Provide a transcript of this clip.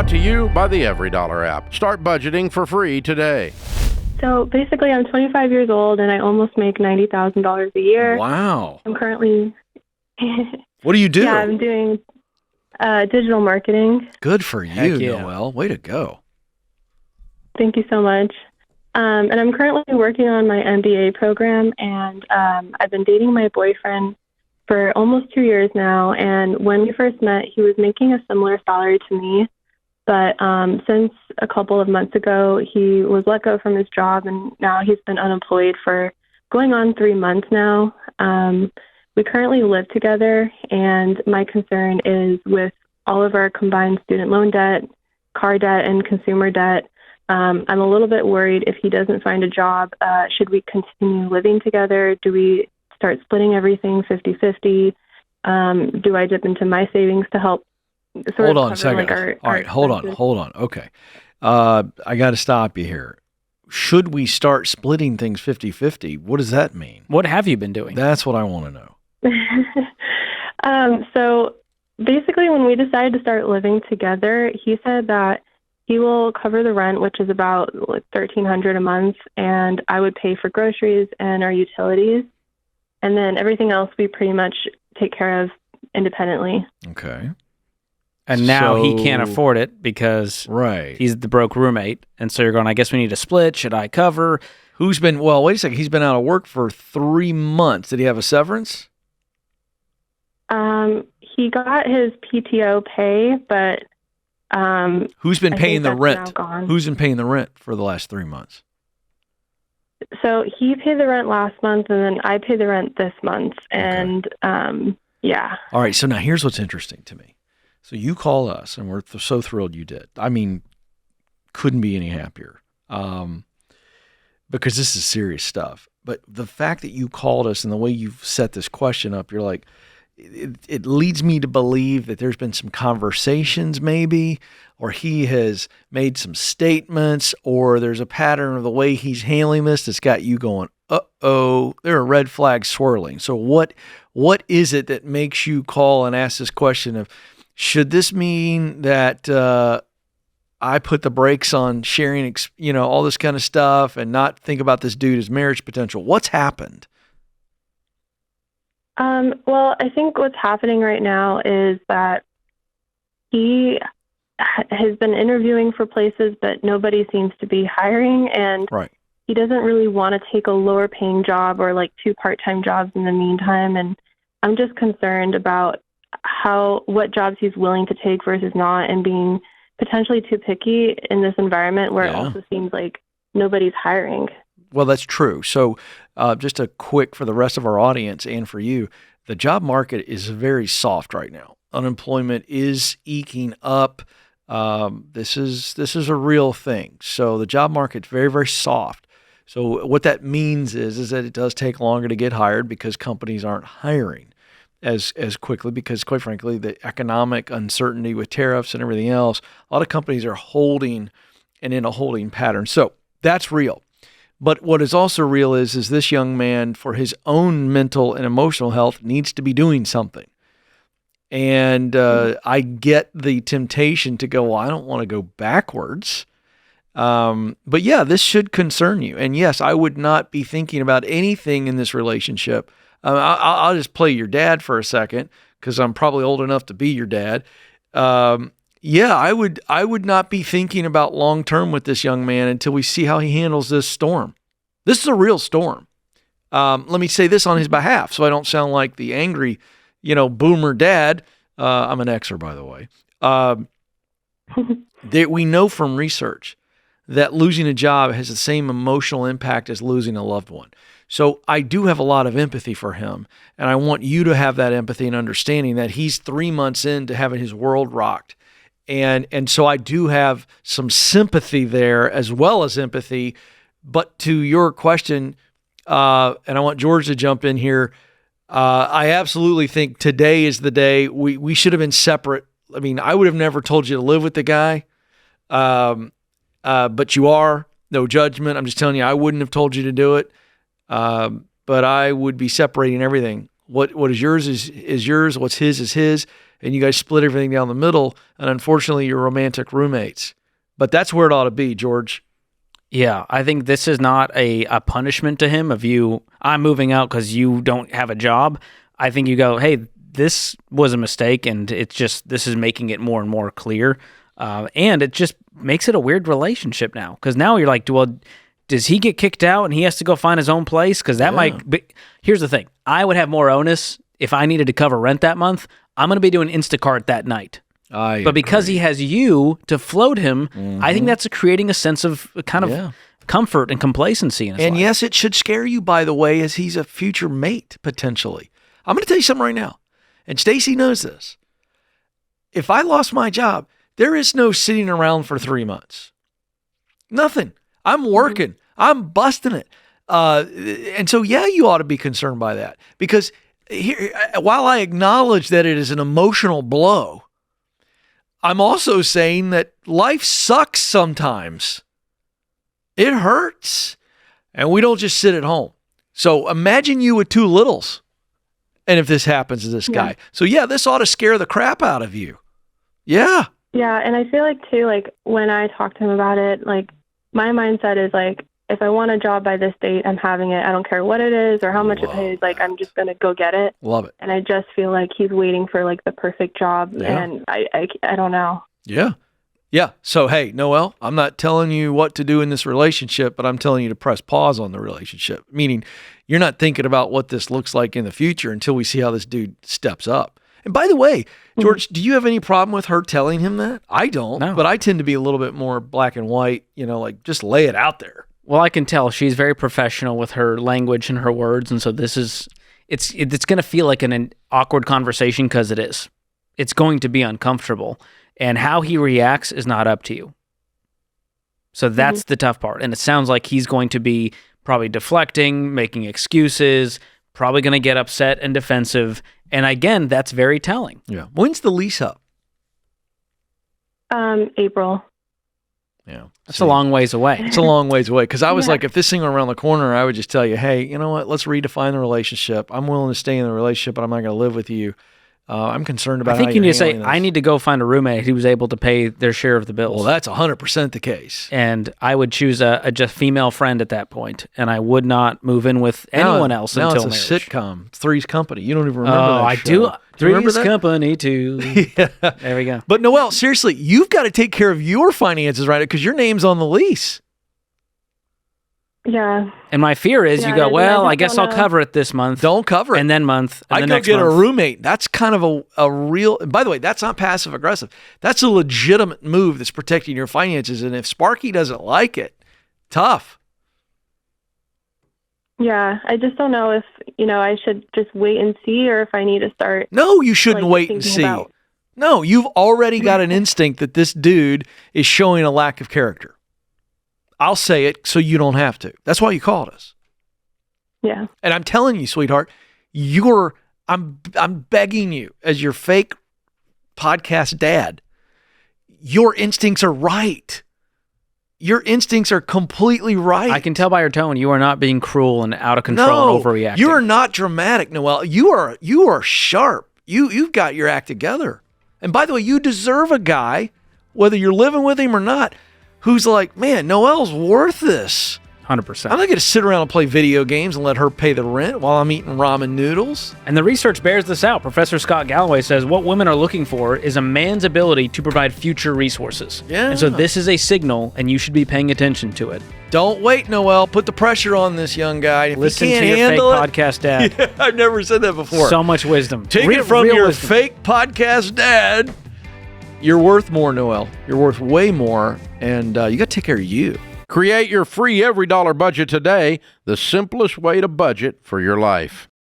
Brought to you by the Every Dollar app. Start budgeting for free today. So basically, I'm 25 years old, and I almost make $90,000 a year. Wow. I'm currently... What do you do? Yeah, I'm doing digital marketing. Good for you, Heck yeah. Noelle. Way to go. Thank you so much. And I'm currently working on my MBA program, and I've been dating my boyfriend for almost 2 years now. And when we first met, he was making a similar salary to me. But since a couple of months ago, he was let go from his job, and now he's been unemployed for going on 3 months now. We currently live together, and my concern is with all of our combined student loan debt, car debt, and consumer debt. I'm a little bit worried if he doesn't find a job, should we continue living together? Do we start splitting everything 50-50? Do I dip into my savings to help Hold on a second. All right, hold on. Okay. I got to stop you here. Should we start splitting things 50-50? What does that mean? What have you been doing? That's what I want to know. So basically, when we decided to start living together, he said that he will cover the rent, which is about $1,300 a month, and I would pay for groceries and our utilities. And then everything else we pretty much take care of independently. Okay. And now he can't afford it because he's the broke roommate. And so you're going, I guess we need to split. Should I cover? Wait a second. He's been out of work for 3 months. Did he have a severance? He got his PTO pay, but who's been paying the rent? Now gone. Who's been paying the rent for the last 3 months? So he paid the rent last month, and then I paid the rent this month. And yeah. All right. So now here's what's interesting to me. So you call us, and we're so thrilled you did. I mean, couldn't be any happier, because this is serious stuff. But the fact that you called us and the way you've set this question up, you're like, it leads me to believe that there's been some conversations maybe, or he has made some statements, or there's a pattern of the way he's handling this that's got you going, uh-oh, there are red flags swirling. So what is it that makes you call and ask this question of, should this mean that I put the brakes on sharing, all this kind of stuff and not think about this dude as marriage potential? What's happened? Well, I think what's happening right now is that he has been interviewing for places, but nobody seems to be hiring, and he doesn't really want to take a lower paying job or like 2 part-time jobs in the meantime. And I'm just concerned about what jobs he's willing to take versus not, and being potentially too picky in this environment where it also seems like nobody's hiring. Well, that's true. So just a quick for the rest of our audience and for you, the job market is very soft right now. Unemployment is eking up. This is a real thing. So the job market's very, very soft. So what that means is that it does take longer to get hired because companies aren't hiring as quickly, because quite frankly, the economic uncertainty with tariffs and everything else, a lot of companies are holding and in a holding pattern. So that's real. But what is also real is this young man, for his own mental and emotional health, needs to be doing something. And I get the temptation to go, well, I don't want to go backwards. But yeah, this should concern you. And yes, I would not be thinking about anything in this relationship. I'll just play your dad for a second, because I'm probably old enough to be your dad. Yeah, I would not be thinking about long-term with this young man until we see how he handles this storm. This is a real storm. Let me say this on his behalf, so I don't sound like the angry, boomer dad. I'm an Xer, by the way. We know from research that losing a job has the same emotional impact as losing a loved one. So I do have a lot of empathy for him, and I want you to have that empathy and understanding that he's 3 months into having his world rocked. And so I do have some sympathy there as well as empathy. But to your question, and I want George to jump in here, I absolutely think today is the day. We should have been separate. I mean, I would have never told you to live with the guy, but you are. No judgment. I'm just telling you, I wouldn't have told you to do it, but I would be separating everything. What is yours is yours. What's his is his. and you guys split everything down the middle, and unfortunately you're romantic roommates. But that's where it ought to be, George. Yeah, I think this is not a punishment to him of you, I'm moving out because you don't have a job. I think you go, hey, this was a mistake, and it's just, this is making it more and more clear. And it just makes it a weird relationship now, because now you're like, well, does he get kicked out and he has to go find his own place? Because that might be, here's the thing. I would have more onus if I needed to cover rent that month. I'm going to be doing Instacart that night. But because he has you to float him, I think that's creating a sense of kind of comfort and complacency in his life. Yes, it should scare you, by the way, as he's a future mate, potentially. I'm going to tell you something right now, and Stacy knows this. If I lost my job, there is no sitting around for 3 months. Nothing. I'm working. I'm busting it. And so, yeah, you ought to be concerned by that. Because here, while I acknowledge that it is an emotional blow, I'm also saying that life sucks sometimes. It hurts. And we don't just sit at home. So imagine you with 2 littles. And if this happens to this guy. So, yeah, this ought to scare the crap out of you. Yeah. Yeah, and I feel like, too, like, when I talk to him about it, like, my mindset is, like, if I want a job by this date, I'm having it. I don't care what it is or how much it pays. Like, I'm just going to go get it. Love it. And I just feel like he's waiting for, like, the perfect job. Yeah. And I don't know. Yeah. Yeah. So, hey, Noelle, I'm not telling you what to do in this relationship, but I'm telling you to press pause on the relationship, meaning you're not thinking about what this looks like in the future until we see how this dude steps up. And by the way, George, do you have any problem with her telling him that? I don't, but I tend to be a little bit more black and white, like just lay it out there. Well, I can tell she's very professional with her language and her words, and so this is, it's going to feel like an awkward conversation because it is. It's going to be uncomfortable, and how he reacts is not up to you. So that's the tough part, and it sounds like he's going to be probably deflecting, making excuses, probably going to get upset and defensive, and again, that's very telling. Yeah. When's the lease up? April. Yeah. That's a long ways away. It's a long ways away. Because I was like, if this thing were around the corner, I would just tell you, hey, you know what? Let's redefine the relationship. I'm willing to stay in the relationship, but I'm not going to live with you. I'm concerned about I think you need to say, I need to go find a roommate who was able to pay their share of the bills. Well, that's 100% the case. And I would choose a just female friend at that point, and I would not move in with anyone else until marriage. Now it's a sitcom, Three's Company. You don't even remember that I show. Do Three's Company, too. Yeah. There we go. But Noelle, seriously, you've got to take care of your finances right now because your name's on the lease. Yeah. And my fear is you go, well, I guess I'll cover it this month. Don't cover it. And then month. And I'd go get a roommate. That's kind of a real, by the way, that's not passive aggressive. That's a legitimate move that's protecting your finances. And if Sparky doesn't like it, tough. Yeah. I just don't know if, I should just wait and see or if I need to start. No, you shouldn't wait and see. No, you've already got an instinct that this dude is showing a lack of character. I'll say it so you don't have to. That's why you called us. Yeah. And I'm telling you, sweetheart, I'm begging you as your fake podcast dad, your instincts are right. Your instincts are completely right. I can tell by your tone you are not being cruel and out of control and overreacting. You are not dramatic, Noelle. You are sharp. You've got your act together. And by the way, you deserve a guy, whether you're living with him or not, who's like, man, Noelle's worth this. 100%. I'm not going to sit around and play video games and let her pay the rent while I'm eating ramen noodles. And the research bears this out. Professor Scott Galloway says what women are looking for is a man's ability to provide future resources. Yeah. And so this is a signal, and you should be paying attention to it. Don't wait, Noelle. Put the pressure on this young guy. If Listen he can't to your handle fake podcast dad. Yeah, I've never said that before. So much wisdom. Take it from your wisdom. Fake podcast dad. You're worth more, Noelle. You're worth way more, and you got to take care of you. Create your free every dollar budget today, the simplest way to budget for your life.